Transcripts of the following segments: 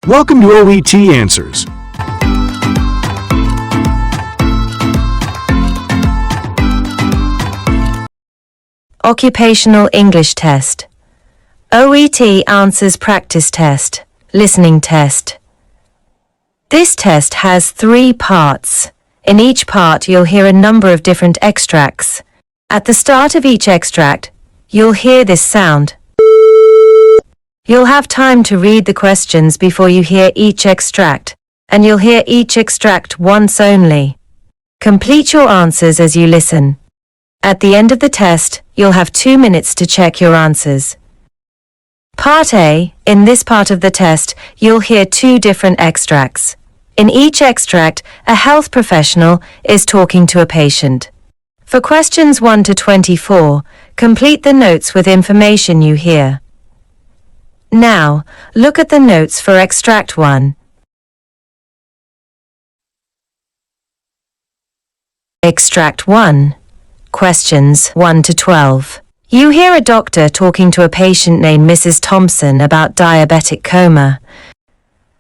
Welcome to OET Answers. Occupational English Test. OET Answers Practice Test, Listening Test. This test has 3 parts. In each part, you'll hear a number of different extracts. At the start of each extract, you'll hear this sound. You'll have time to read the questions before you hear each extract, and you'll hear each extract once only. Complete your answers as you listen. At the end of the test, you'll have 2 minutes to check your answers. Part A. In this part of the test, you'll hear 2 different extracts. In each extract, a health professional is talking to a patient. For questions 1 to 24, complete the notes with information you hear. Now, look at the notes for Extract 1. Extract 1. Questions 1 to 12. You hear a doctor talking to a patient named Mrs. Thompson about diabetic coma.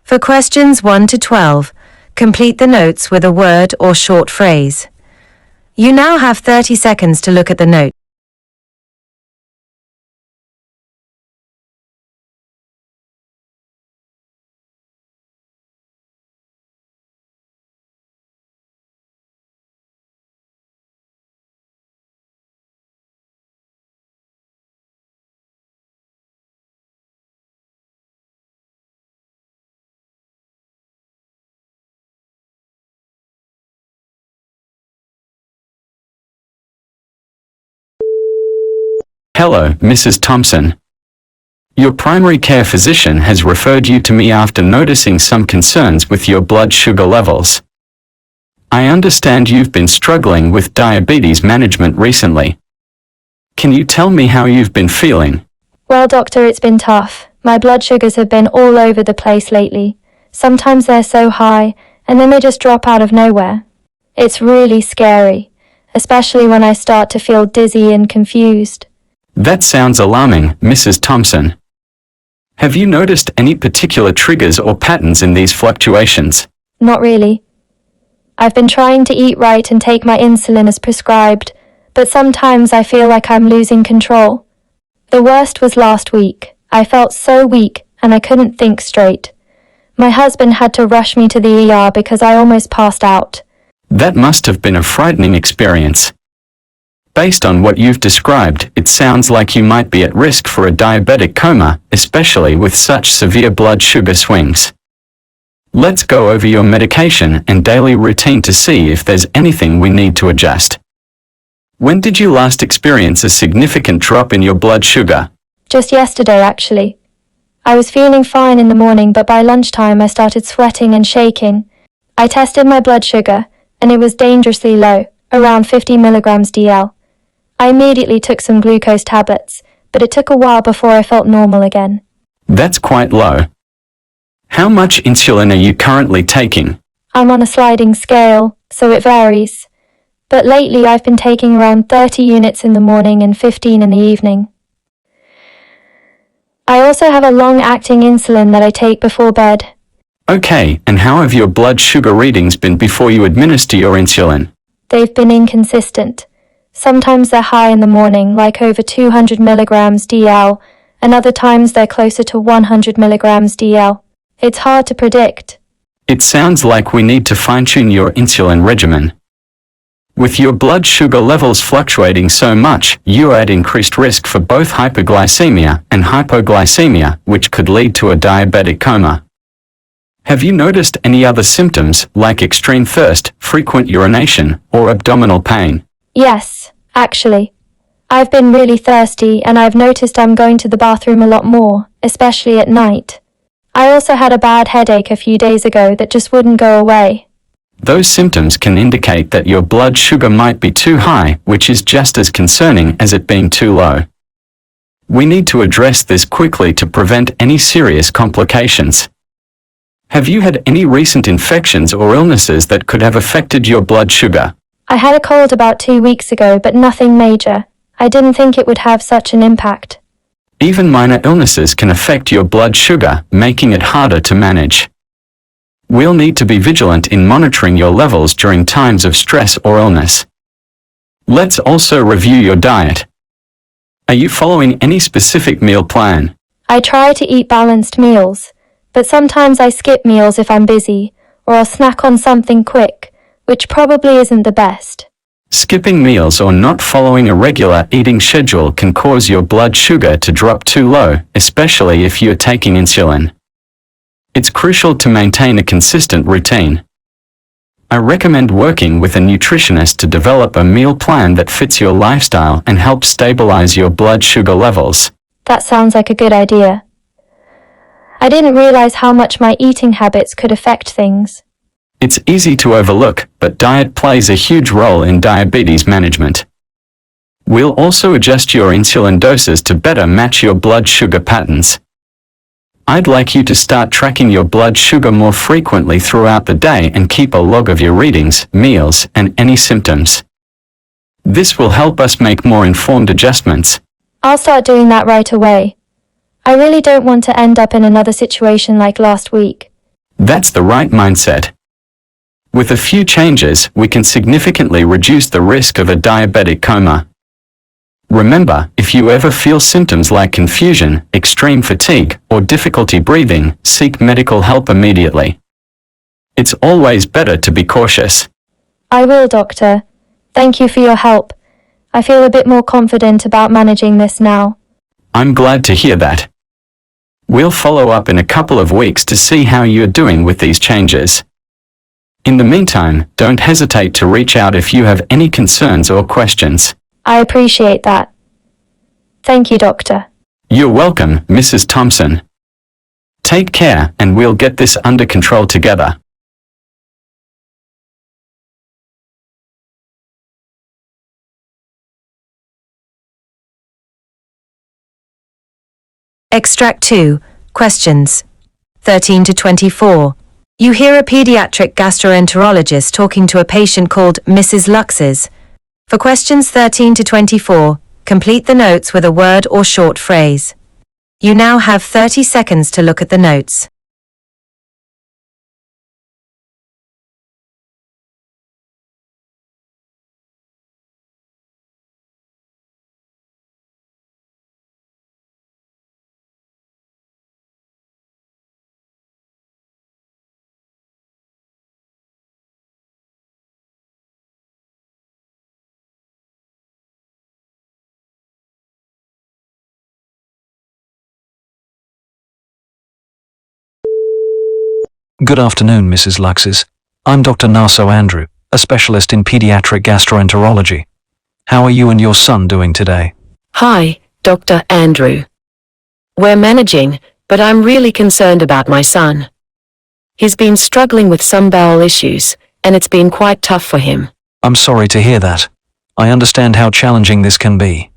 For questions 1 to 12, complete the notes with a word or short phrase. You now have 30 seconds to look at the note. Hello, Mrs. Thompson. Your primary care physician has referred you to me after noticing some concerns with your blood sugar levels. I understand you've been struggling with diabetes management recently. Can you tell me how you've been feeling? Well, doctor, it's been tough. My blood sugars have been all over the place lately. Sometimes they're so high, and then they just drop out of nowhere. It's really scary, especially when I start to feel dizzy and confused. That sounds alarming, Mrs. Thompson. Have you noticed any particular triggers or patterns in these fluctuations? Not really. I've been trying to eat right and take my insulin as prescribed, but sometimes I feel like I'm losing control. The worst was last week. I felt so weak and I couldn't think straight. My husband had to rush me to the ER because I almost passed out. That must have been a frightening experience. Based on what you've described, it sounds like you might be at risk for a diabetic coma, especially with such severe blood sugar swings. Let's go over your medication and daily routine to see if there's anything we need to adjust. When did you last experience a significant drop in your blood sugar? Just yesterday, actually. I was feeling fine in the morning, but by lunchtime I started sweating and shaking. I tested my blood sugar, and it was dangerously low, around 50 milligrams DL. I immediately took some glucose tablets, but it took a while before I felt normal again. That's quite low. How much insulin are you currently taking? I'm on a sliding scale, so it varies. But lately I've been taking around 30 units in the morning and 15 in the evening. I also have a long-acting insulin that I take before bed. Okay, and how have your blood sugar readings been before you administer your insulin? They've been inconsistent. Sometimes they're high in the morning, like over 200 milligrams DL, and other times they're closer to 100 milligrams DL. It's hard to predict. It sounds like we need to fine-tune your insulin regimen. With your blood sugar levels fluctuating so much, you are at increased risk for both hyperglycemia and hypoglycemia, which could lead to a diabetic coma. Have you noticed any other symptoms, like extreme thirst, frequent urination, or abdominal pain? Yes, actually. I've been really thirsty and I've noticed I'm going to the bathroom a lot more, especially at night. I also had a bad headache a few days ago that just wouldn't go away. Those symptoms can indicate that your blood sugar might be too high, which is just as concerning as it being too low. We need to address this quickly to prevent any serious complications. Have you had any recent infections or illnesses that could have affected your blood sugar? I had a cold about 2 weeks ago, but nothing major. I didn't think it would have such an impact. Even minor illnesses can affect your blood sugar, making it harder to manage. We'll need to be vigilant in monitoring your levels during times of stress or illness. Let's also review your diet. Are you following any specific meal plan? I try to eat balanced meals, but sometimes I skip meals if I'm busy, or I'll snack on something quick, which probably isn't the best. Skipping meals or not following a regular eating schedule can cause your blood sugar to drop too low, especially if you're taking insulin. It's crucial to maintain a consistent routine. I recommend working with a nutritionist to develop a meal plan that fits your lifestyle and helps stabilize your blood sugar levels. That sounds like a good idea. I didn't realize how much my eating habits could affect things. It's easy to overlook, but diet plays a huge role in diabetes management. We'll also adjust your insulin doses to better match your blood sugar patterns. I'd like you to start tracking your blood sugar more frequently throughout the day and keep a log of your readings, meals, and any symptoms. This will help us make more informed adjustments. I'll start doing that right away. I really don't want to end up in another situation like last week. That's the right mindset. With a few changes, we can significantly reduce the risk of a diabetic coma. Remember, if you ever feel symptoms like confusion, extreme fatigue, or difficulty breathing, seek medical help immediately. It's always better to be cautious. I will, Doctor. Thank you for your help. I feel a bit more confident about managing this now. I'm glad to hear that. We'll follow up in a couple of weeks to see how you're doing with these changes. In the meantime, don't hesitate to reach out if you have any concerns or questions. I appreciate that. Thank you, Doctor. You're welcome, Mrs. Thompson. Take care, and we'll get this under control together. Extract 2. Questions. 13 to 24. You hear a pediatric gastroenterologist talking to a patient called Mrs. Luxes. For questions 13 to 24, complete the notes with a word or short phrase. You now have 30 seconds to look at the notes. Good afternoon, Mrs. Luxes. I'm Dr. Naso Andrew, a specialist in pediatric gastroenterology. How are you and your son doing today? Hi, Dr. Andrew. We're managing, but I'm really concerned about my son. He's been struggling with some bowel issues, and it's been quite tough for him. I'm sorry to hear that. I understand how challenging this can be.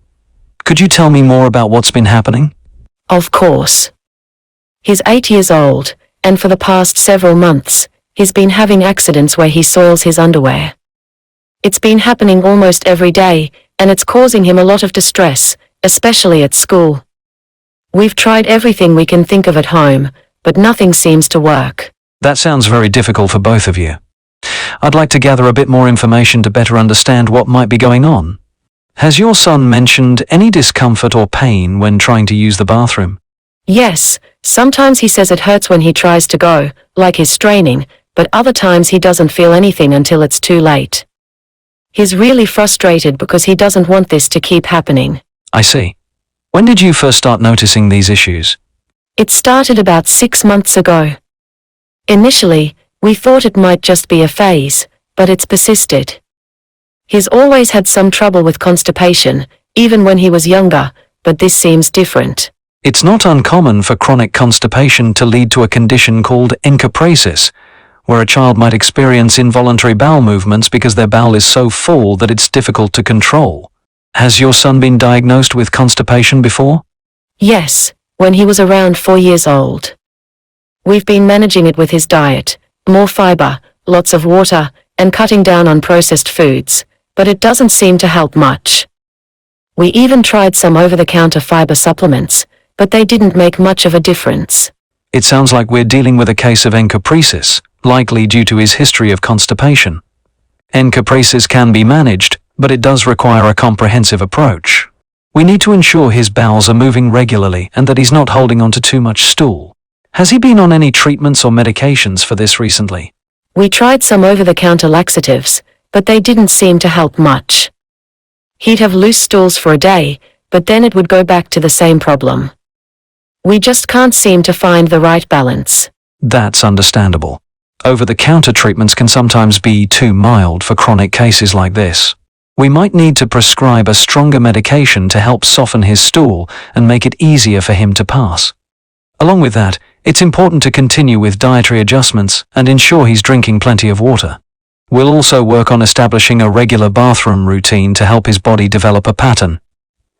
Could you tell me more about what's been happening? Of course. He's 8 years old, and for the past several months, he's been having accidents where he soils his underwear. It's been happening almost every day, and it's causing him a lot of distress, especially at school. We've tried everything we can think of at home, but nothing seems to work. That sounds very difficult for both of you. I'd like to gather a bit more information to better understand what might be going on. Has your son mentioned any discomfort or pain when trying to use the bathroom? Yes, sometimes he says it hurts when he tries to go, like he's straining, but other times he doesn't feel anything until it's too late. He's really frustrated because he doesn't want this to keep happening. I see. When did you first start noticing these issues? It started about 6 months ago. Initially, we thought it might just be a phase, but it's persisted. He's always had some trouble with constipation, even when he was younger, but this seems different. It's not uncommon for chronic constipation to lead to a condition called encopresis, where a child might experience involuntary bowel movements because their bowel is so full that it's difficult to control. Has your son been diagnosed with constipation before? Yes, when he was around 4 years old. We've been managing it with his diet, more fiber, lots of water, and cutting down on processed foods, but it doesn't seem to help much. We even tried some over-the-counter fiber supplements, but they didn't make much of a difference. It sounds like we're dealing with a case of encopresis, likely due to his history of constipation. Encopresis can be managed, but it does require a comprehensive approach. We need to ensure his bowels are moving regularly and that he's not holding on to too much stool. Has he been on any treatments or medications for this recently? We tried some over-the-counter laxatives, but they didn't seem to help much. He'd have loose stools for a day, but then it would go back to the same problem. We just can't seem to find the right balance. That's understandable. Over-the-counter treatments can sometimes be too mild for chronic cases like this. We might need to prescribe a stronger medication to help soften his stool and make it easier for him to pass. Along with that, it's important to continue with dietary adjustments and ensure he's drinking plenty of water. We'll also work on establishing a regular bathroom routine to help his body develop a pattern.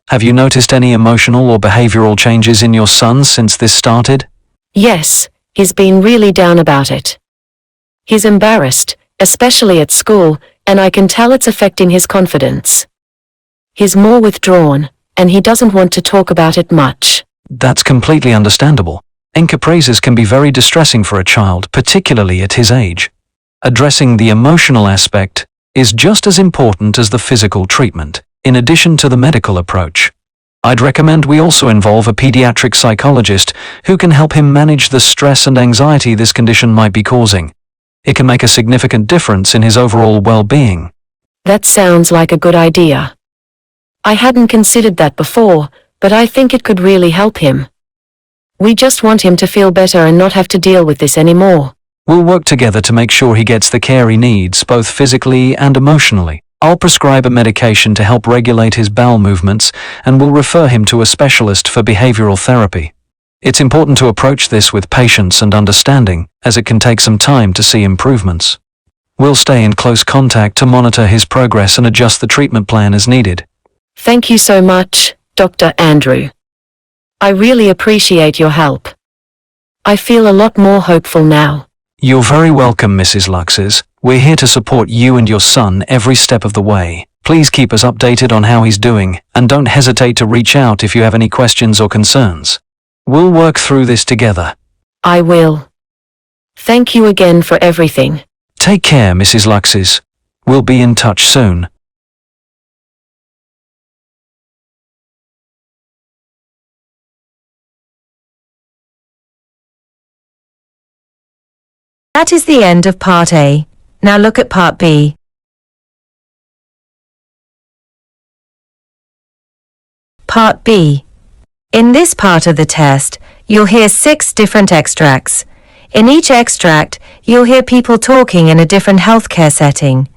Have you noticed any emotional or behavioral changes in your son since this started? Yes, he's been really down about it. He's embarrassed, especially at school, and I can tell it's affecting his confidence. He's more withdrawn, and he doesn't want to talk about it much. That's completely understandable. Encopresis can be very distressing for a child, particularly at his age. Addressing the emotional aspect is just as important as the physical treatment, in addition to the medical approach. I'd recommend we also involve a pediatric psychologist who can help him manage the stress and anxiety this condition might be causing. It can make a significant difference in his overall well-being. That sounds like a good idea. I hadn't considered that before, but I think it could really help him. We just want him to feel better and not have to deal with this anymore. We'll work together to make sure he gets the care he needs, both physically and emotionally. I'll prescribe a medication to help regulate his bowel movements, and we'll refer him to a specialist for behavioral therapy. It's important to approach this with patience and understanding, as it can take some time to see improvements. We'll stay in close contact to monitor his progress and adjust the treatment plan as needed. Thank you so much, Dr. Andrew. I really appreciate your help. I feel a lot more hopeful now. You're very welcome, Mrs. Luxes. We're here to support you and your son every step of the way. Please keep us updated on how he's doing, and don't hesitate to reach out if you have any questions or concerns. We'll work through this together. I will. Thank you again for everything. Take care, Mrs. Luxes. We'll be in touch soon. That is the end of Part A. Now look at Part B. Part B. In this part of the test, you'll hear 6 different extracts. In each extract, you'll hear people talking in a different healthcare setting.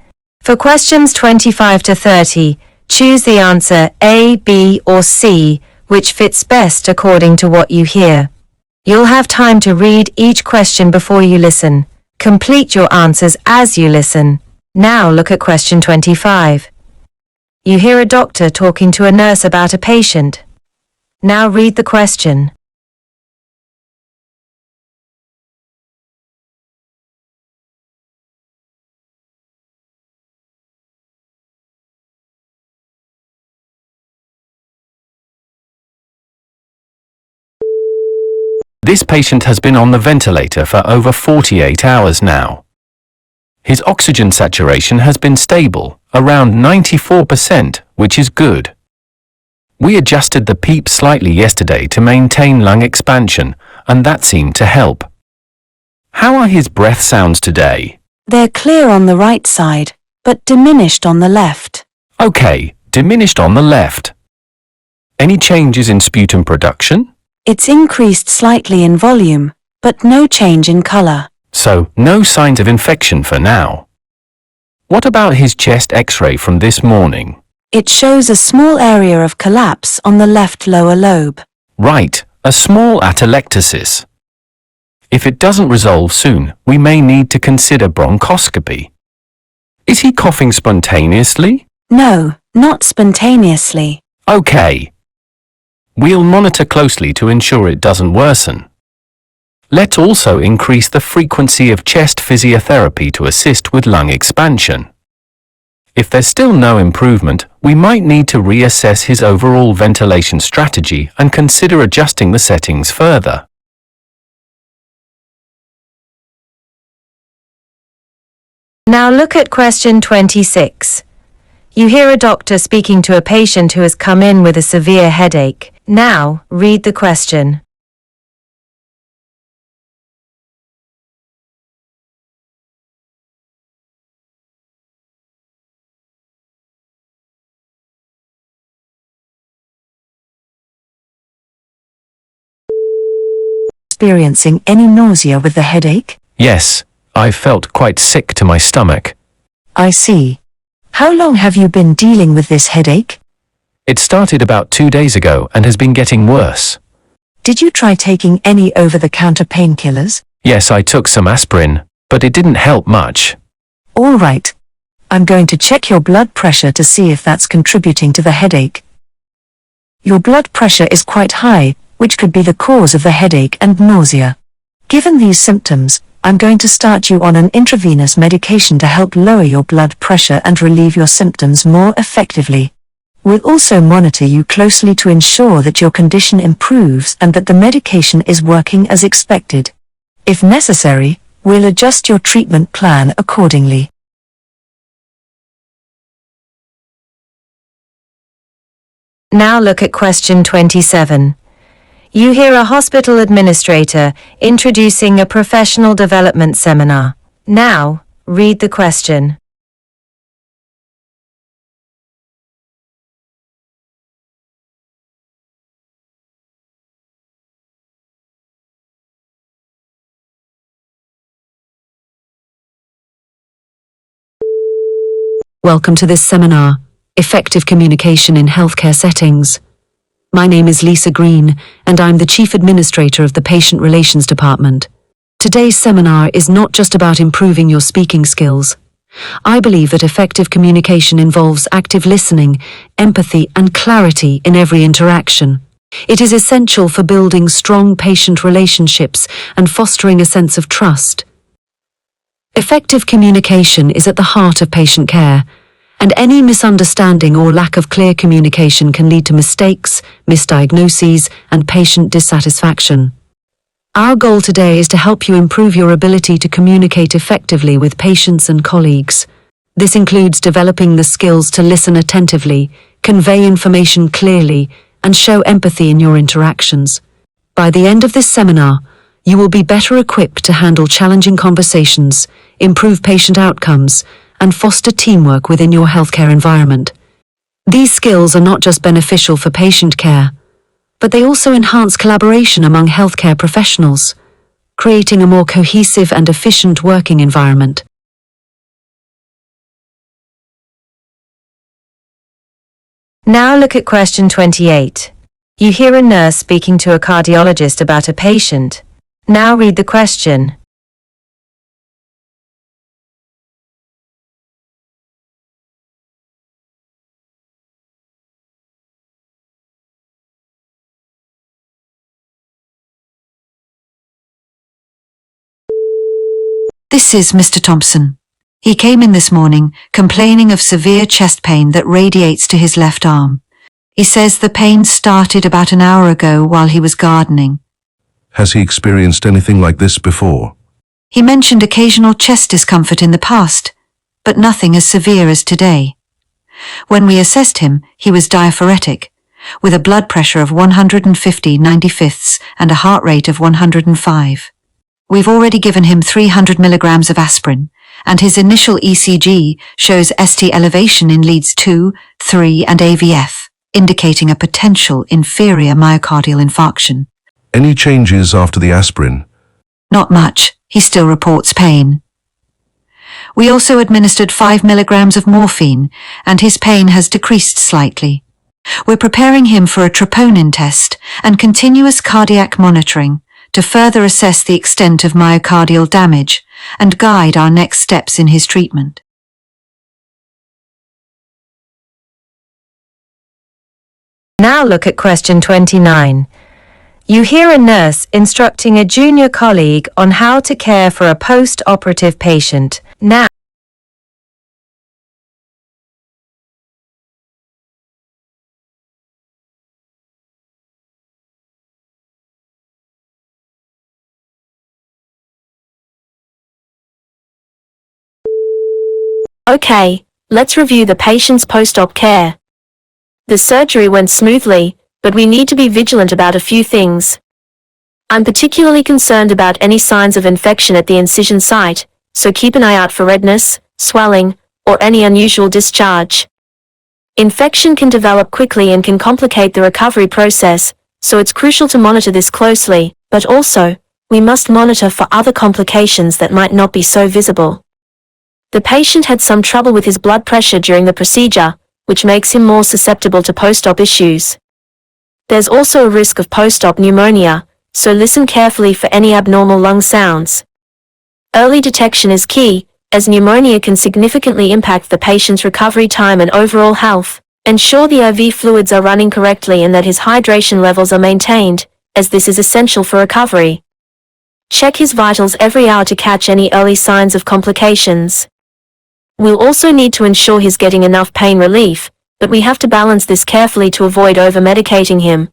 For questions 25 to 30, choose the answer A, B, or C, which fits best according to what you hear. You'll have time to read each question before you listen. Complete your answers as you listen. Now look at question 25. You hear a doctor talking to a nurse about a patient. Now read the question. This patient has been on the ventilator for over 48 hours now. His oxygen saturation has been stable, around 94%, which is good. We adjusted the PEEP slightly yesterday to maintain lung expansion, and that seemed to help. How are his breath sounds today? They're clear on the right side, but diminished on the left. Okay, diminished on the left. Any changes in sputum production? It's increased slightly in volume, but no change in color. So, no signs of infection for now. What about his chest X-ray from this morning? It shows a small area of collapse on the left lower lobe. Right, a small atelectasis. If it doesn't resolve soon, we may need to consider bronchoscopy. Is he coughing spontaneously? No, not spontaneously. Okay. We'll monitor closely to ensure it doesn't worsen. Let's also increase the frequency of chest physiotherapy to assist with lung expansion. If there's still no improvement, we might need to reassess his overall ventilation strategy and consider adjusting the settings further. Now look at question 26. You hear a doctor speaking to a patient who has come in with a severe headache. Now, read the question. Experiencing any nausea with the headache? Yes, I felt quite sick to my stomach. I see. How long have you been dealing with this headache? It started about 2 days ago and has been getting worse. Did you try taking any over-the-counter painkillers? Yes, I took some aspirin, but it didn't help much. All right. I'm going to check your blood pressure to see if that's contributing to the headache. Your blood pressure is quite high, which could be the cause of the headache and nausea. Given these symptoms, I'm going to start you on an intravenous medication to help lower your blood pressure and relieve your symptoms more effectively. We'll also monitor you closely to ensure that your condition improves and that the medication is working as expected. If necessary, we'll adjust your treatment plan accordingly. Now look at question 27. You hear a hospital administrator introducing a professional development seminar. Now, read the question. Welcome to this seminar, Effective Communication in Healthcare Settings. My name is Lisa Green, and I'm the Chief Administrator of the Patient Relations Department. Today's seminar is not just about improving your speaking skills. I believe that effective communication involves active listening, empathy, and clarity in every interaction. It is essential for building strong patient relationships and fostering a sense of trust. Effective communication is at the heart of patient care, and any misunderstanding or lack of clear communication can lead to mistakes, misdiagnoses, and patient dissatisfaction. Our goal today is to help you improve your ability to communicate effectively with patients and colleagues. This includes developing the skills to listen attentively, convey information clearly, and show empathy in your interactions. By the end of this seminar, you will be better equipped to handle challenging conversations, improve patient outcomes, and foster teamwork within your healthcare environment. These skills are not just beneficial for patient care, but they also enhance collaboration among healthcare professionals, creating a more cohesive and efficient working environment. Now look at question 28. You hear a nurse speaking to a cardiologist about a patient. Now read the question. This is Mr. Thompson. He came in this morning complaining of severe chest pain that radiates to his left arm. He says the pain started about an hour ago while he was gardening. Has he experienced anything like this before? He mentioned occasional chest discomfort in the past, but nothing as severe as today. When we assessed him, he was diaphoretic, with a blood pressure of 150/95 and a heart rate of 105. We've already given him 300 milligrams of aspirin, and his initial ECG shows ST elevation in leads 2, 3, and AVF, indicating a potential inferior myocardial infarction. Any changes after the aspirin? Not much. He still reports pain. We also administered 5 milligrams of morphine, and his pain has decreased slightly. We're preparing him for a troponin test and continuous cardiac monitoring to further assess the extent of myocardial damage and guide our next steps in his treatment. Now look at question 29. You hear a nurse instructing a junior colleague on how to care for a post-operative patient. Now Okay, let's review the patient's post-op care. The surgery went smoothly, but we need to be vigilant about a few things. I'm particularly concerned about any signs of infection at the incision site, so keep an eye out for redness, swelling, or any unusual discharge. Infection can develop quickly and can complicate the recovery process, so it's crucial to monitor this closely, but also, we must monitor for other complications that might not be so visible. The patient had some trouble with his blood pressure during the procedure, which makes him more susceptible to post-op issues. There's also a risk of post-op pneumonia, so listen carefully for any abnormal lung sounds. Early detection is key, as pneumonia can significantly impact the patient's recovery time and overall health. Ensure the IV fluids are running correctly and that his hydration levels are maintained, as this is essential for recovery. Check his vitals every hour to catch any early signs of complications. We'll also need to ensure he's getting enough pain relief, but we have to balance this carefully to avoid over-medicating him.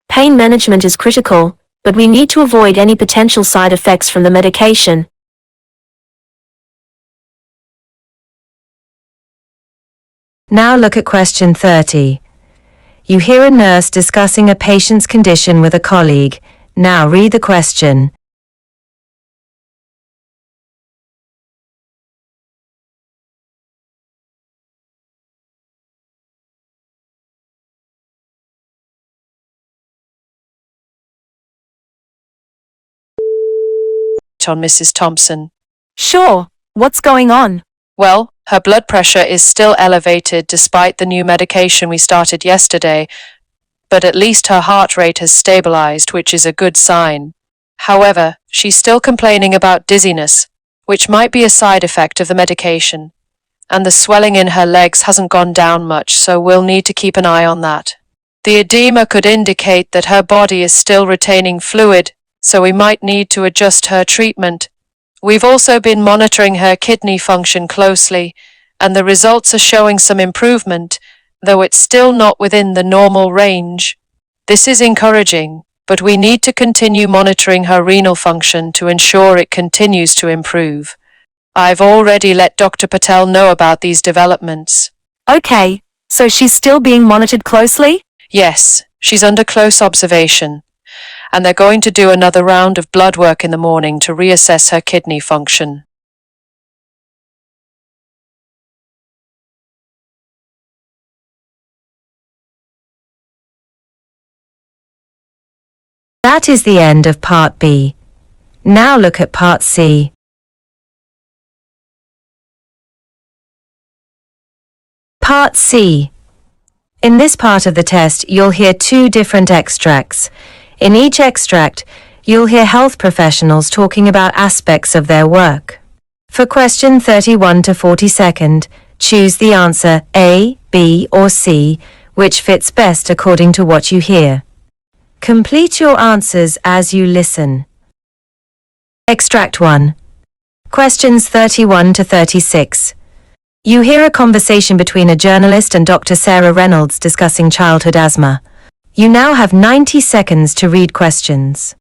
Pain management is critical, but we need to avoid any potential side effects from the medication. Now look at question 30. You hear a nurse discussing a patient's condition with a colleague. Now read the question. On Mrs. Thompson. Sure, what's going on? Well, her blood pressure is still elevated despite the new medication we started yesterday, but at least her heart rate has stabilized, which is a good sign. However, she's still complaining about dizziness, which might be a side effect of the medication, and the swelling in her legs hasn't gone down much, so we'll need to keep an eye on that. The edema could indicate that her body is still retaining fluid, so we might need to adjust her treatment. We've also been monitoring her kidney function closely, and the results are showing some improvement, though it's still not within the normal range. This is encouraging, but we need to continue monitoring her renal function to ensure it continues to improve. I've already let Dr. Patel know about these developments. Okay, so she's still being monitored closely? Yes, she's under close observation, and they're going to do another round of blood work in the morning to reassess her kidney function. That is the end of Part B. Now look at Part C. Part C. In this part of the test, you'll hear two different extracts. In each extract, you'll hear health professionals talking about aspects of their work. For question 31 to 42, choose the answer A, B, or C, which fits best according to what you hear. Complete your answers as you listen. Extract 1. Questions 31 to 36. You hear a conversation between a journalist and Dr. Sarah Reynolds discussing childhood asthma. You now have 90 seconds to read questions.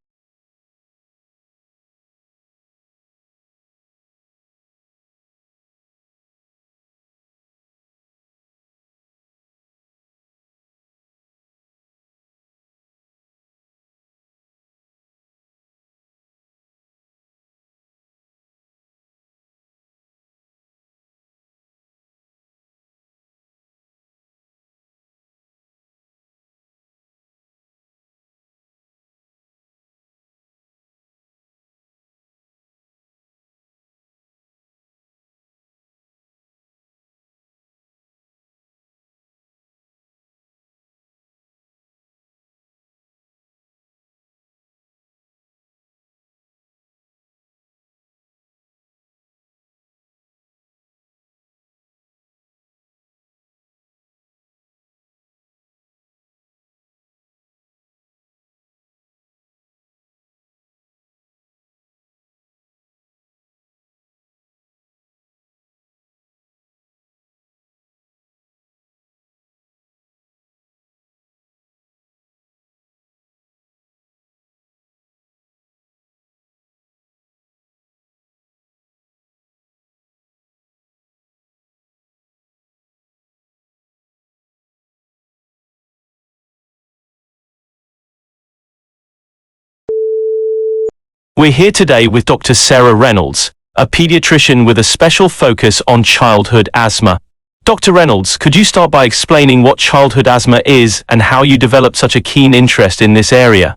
We're here today with Dr. Sarah Reynolds, a pediatrician with a special focus on childhood asthma. Dr. Reynolds, could you start by explaining what childhood asthma is and how you developed such a keen interest in this area?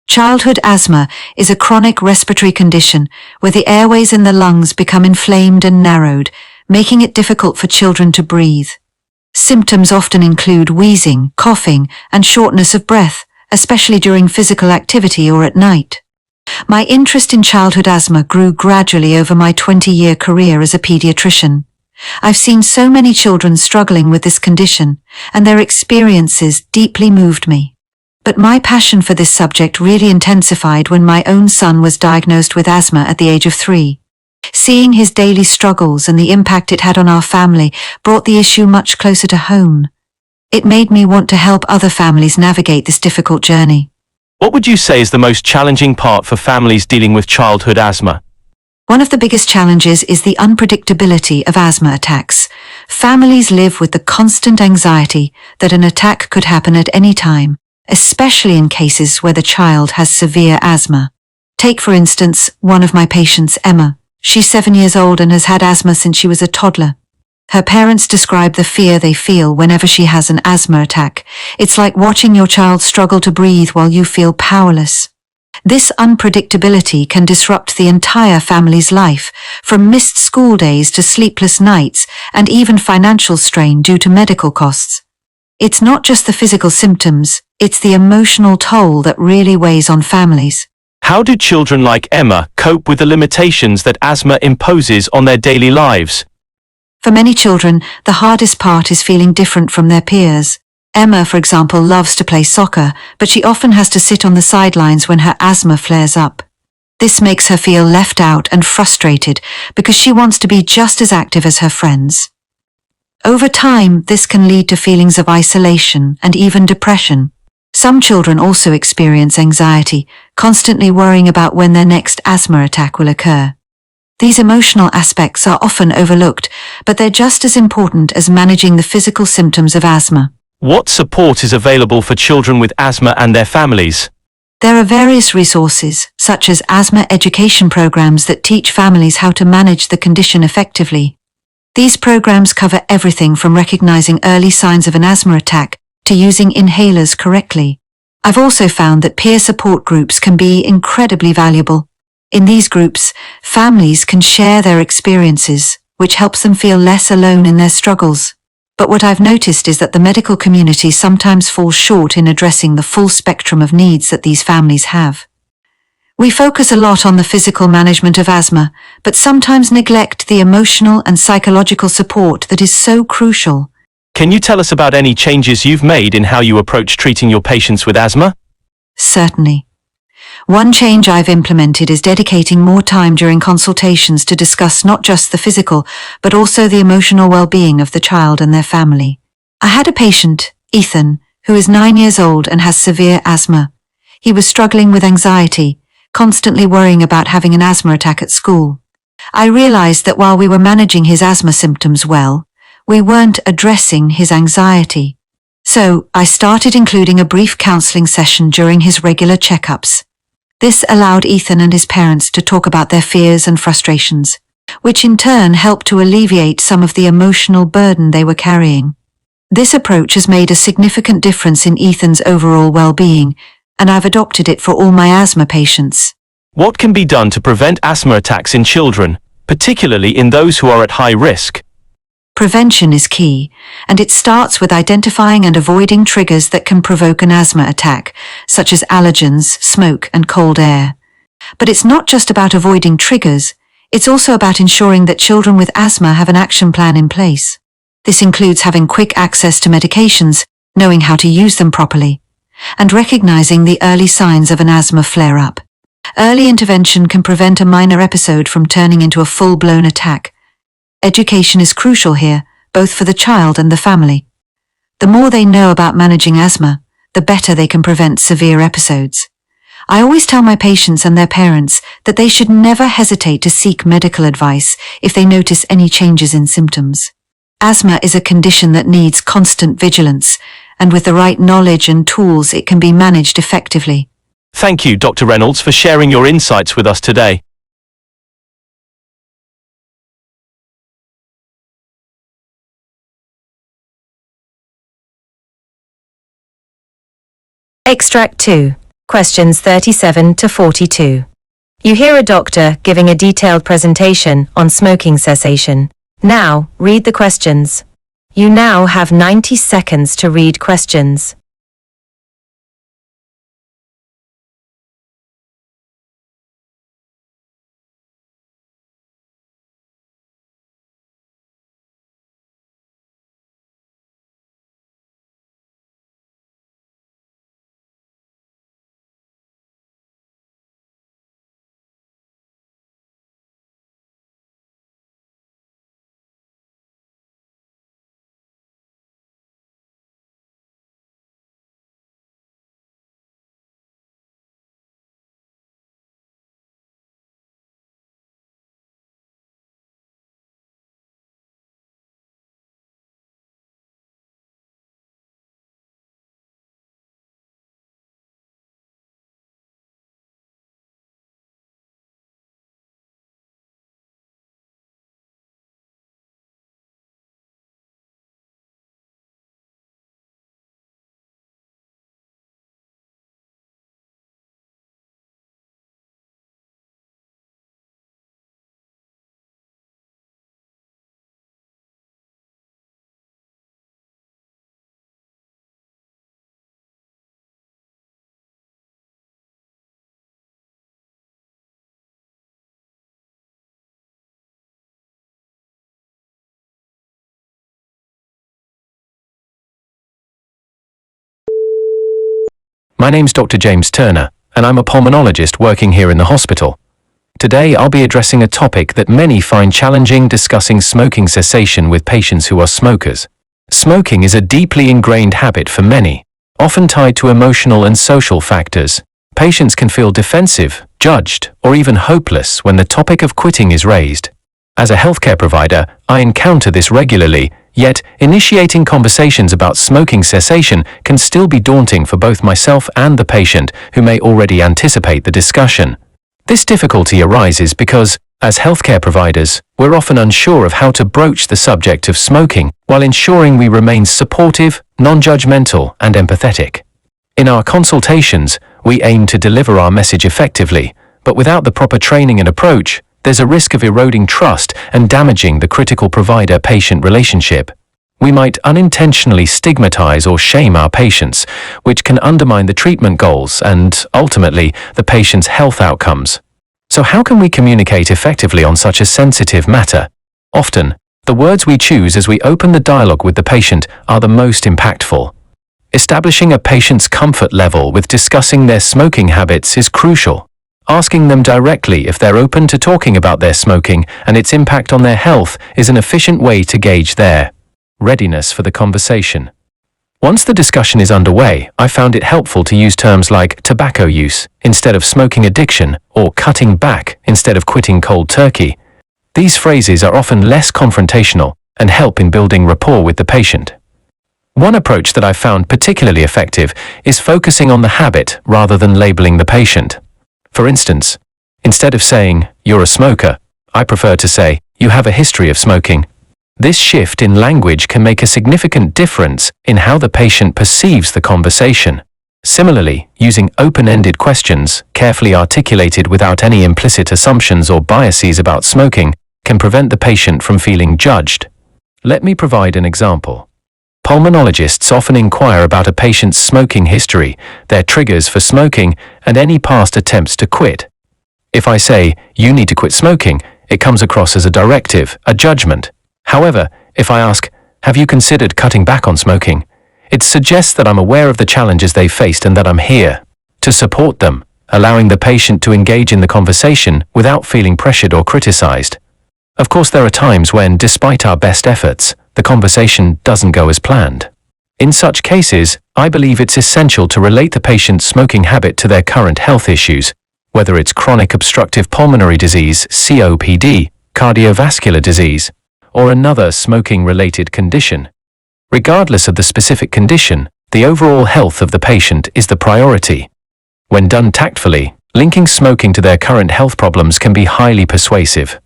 Childhood asthma is a chronic respiratory condition where the airways in the lungs become inflamed and narrowed, making it difficult for children to breathe. Symptoms often include wheezing, coughing, and shortness of breath, especially during physical activity or at night. My interest in childhood asthma grew gradually over my 20-year career as a pediatrician. I've seen so many children struggling with this condition, and their experiences deeply moved me. But my passion for this subject really intensified when my own son was diagnosed with asthma at the age of 3. Seeing his daily struggles and the impact it had on our family brought the issue much closer to home. It made me want to help other families navigate this difficult journey. What would you say is the most challenging part for families dealing with childhood asthma? One of the biggest challenges is the unpredictability of asthma attacks. Families live with the constant anxiety that an attack could happen at any time, especially in cases where the child has severe asthma. Take, for instance, one of my patients, Emma. She's 7 years old and has had asthma since she was a toddler. Her parents describe the fear they feel whenever she has an asthma attack. It's like watching your child struggle to breathe while you feel powerless. This unpredictability can disrupt the entire family's life, from missed school days to sleepless nights and even financial strain due to medical costs. It's not just the physical symptoms, it's the emotional toll that really weighs on families. How do children like Emma cope with the limitations that asthma imposes on their daily lives? For many children, the hardest part is feeling different from their peers. Emma, for example, loves to play soccer, but she often has to sit on the sidelines when her asthma flares up. This makes her feel left out and frustrated because she wants to be just as active as her friends. Over time, this can lead to feelings of isolation and even depression. Some children also experience anxiety, constantly worrying about when their next asthma attack will occur. These emotional aspects are often overlooked, but they're just as important as managing the physical symptoms of asthma. What support is available for children with asthma and their families? There are various resources, such as asthma education programs that teach families how to manage the condition effectively. These programs cover everything from recognizing early signs of an asthma attack to using inhalers correctly. I've also found that peer support groups can be incredibly valuable. In these groups, families can share their experiences, which helps them feel less alone in their struggles. But what I've noticed is that the medical community sometimes falls short in addressing the full spectrum of needs that these families have. We focus a lot on the physical management of asthma, but sometimes neglect the emotional and psychological support that is so crucial. Can you tell us about any changes you've made in how you approach treating your patients with asthma? Certainly. One change I've implemented is dedicating more time during consultations to discuss not just the physical, but also the emotional well-being of the child and their family. I had a patient, Ethan, who is 9 years old and has severe asthma. He was struggling with anxiety, constantly worrying about having an asthma attack at school. I realized that while we were managing his asthma symptoms well, we weren't addressing his anxiety. So, I started including a brief counseling session during his regular checkups. This allowed Ethan and his parents to talk about their fears and frustrations, which in turn helped to alleviate some of the emotional burden they were carrying. This approach has made a significant difference in Ethan's overall well-being, and I've adopted it for all my asthma patients. What can be done to prevent asthma attacks in children, particularly in those who are at high risk? Prevention is key, and it starts with identifying and avoiding triggers that can provoke an asthma attack, such as allergens, smoke, and cold air. But it's not just about avoiding triggers, it's also about ensuring that children with asthma have an action plan in place. This includes having quick access to medications, knowing how to use them properly, and recognizing the early signs of an asthma flare-up. Early intervention can prevent a minor episode from turning into a full-blown attack. Education is crucial here, both for the child and the family. The more they know about managing asthma, the better they can prevent severe episodes. I always tell my patients and their parents that they should never hesitate to seek medical advice if they notice any changes in symptoms. Asthma is a condition that needs constant vigilance, and with the right knowledge and tools it can be managed effectively. Thank you, Dr. Reynolds, for sharing your insights with us today. Extract 2. Questions 37 to 42. You hear a doctor giving a detailed presentation on smoking cessation. Now, read the questions. You now have 90 seconds to read questions. My name's Dr. James Turner, and I'm a pulmonologist working here in the hospital. Today I'll be addressing a topic that many find challenging, discussing smoking cessation with patients who are smokers. Smoking is a deeply ingrained habit for many, often tied to emotional and social factors. Patients can feel defensive, judged, or even hopeless when the topic of quitting is raised. As a healthcare provider, I encounter this regularly, yet initiating conversations about smoking cessation can still be daunting for both myself and the patient, who may already anticipate the discussion. This difficulty arises because, as healthcare providers, we're often unsure of how to broach the subject of smoking while ensuring we remain supportive, non-judgmental, and empathetic. In our consultations, we aim to deliver our message effectively, but without the proper training and approach, there's a risk of eroding trust and damaging the critical provider-patient relationship. We might unintentionally stigmatize or shame our patients, which can undermine the treatment goals and, ultimately, the patient's health outcomes. So how can we communicate effectively on such a sensitive matter? Often, the words we choose as we open the dialogue with the patient are the most impactful. Establishing a patient's comfort level with discussing their smoking habits is crucial. Asking them directly if they're open to talking about their smoking and its impact on their health is an efficient way to gauge their readiness for the conversation. Once the discussion is underway, I found it helpful to use terms like tobacco use instead of smoking addiction or cutting back instead of quitting cold turkey. These phrases are often less confrontational and help in building rapport with the patient. One approach that I found particularly effective is focusing on the habit rather than labeling the patient. For instance, instead of saying, "You're a smoker," I prefer to say, "You have a history of smoking." This shift in language can make a significant difference in how the patient perceives the conversation. Similarly, using open-ended questions, carefully articulated without any implicit assumptions or biases about smoking, can prevent the patient from feeling judged. Let me provide an example. Pulmonologists often inquire about a patient's smoking history, their triggers for smoking, and any past attempts to quit. If I say, "You need to quit smoking," it comes across as a directive, a judgment. However, if I ask, "Have you considered cutting back on smoking?" it suggests that I'm aware of the challenges they've faced and that I'm here to support them, allowing the patient to engage in the conversation without feeling pressured or criticized. Of course, there are times when, despite our best efforts, the conversation doesn't go as planned. In such cases, I believe it's essential to relate the patient's smoking habit to their current health issues, whether it's chronic obstructive pulmonary disease, COPD, cardiovascular disease, or another smoking-related condition. Regardless of the specific condition, the overall health of the patient is the priority. When done tactfully, linking smoking to their current health problems can be highly persuasive,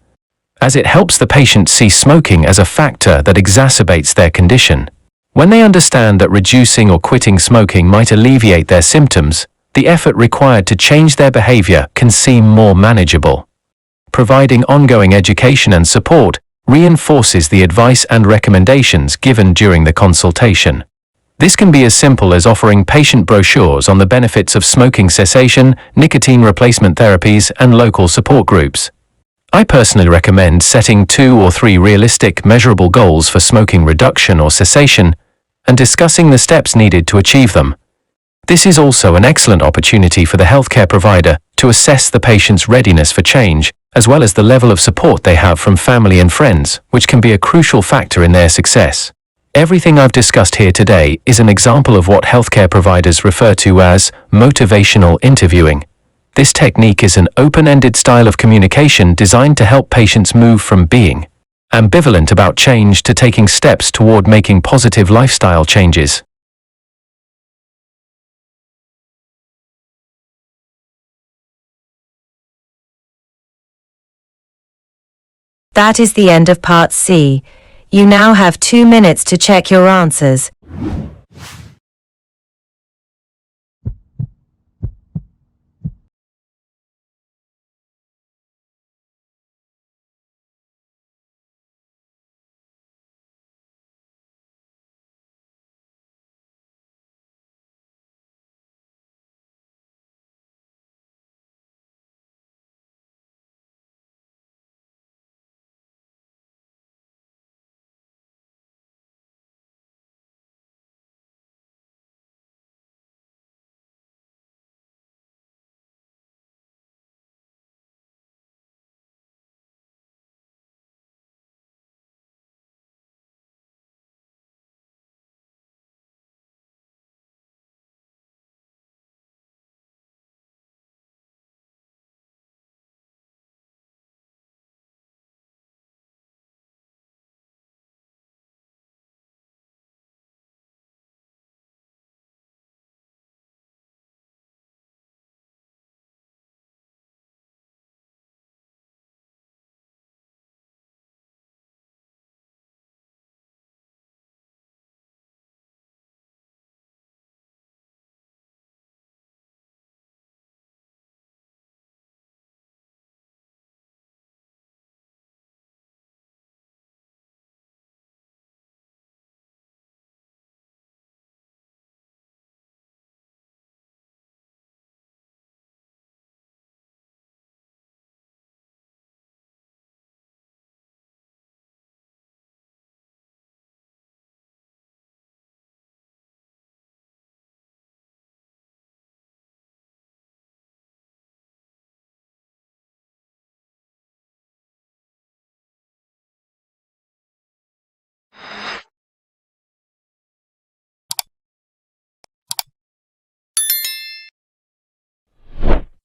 as it helps the patient see smoking as a factor that exacerbates their condition. When they understand that reducing or quitting smoking might alleviate their symptoms, the effort required to change their behavior can seem more manageable. Providing ongoing education and support reinforces the advice and recommendations given during the consultation. This can be as simple as offering patient brochures on the benefits of smoking cessation, nicotine replacement therapies, and local support groups. I personally recommend setting 2 or 3 realistic, measurable goals for smoking reduction or cessation and discussing the steps needed to achieve them. This is also an excellent opportunity for the healthcare provider to assess the patient's readiness for change, as well as the level of support they have from family and friends, which can be a crucial factor in their success. Everything I've discussed here today is an example of what healthcare providers refer to as motivational interviewing. This technique is an open-ended style of communication designed to help patients move from being ambivalent about change to taking steps toward making positive lifestyle changes. That is the end of Part C. You now have 2 minutes to check your answers.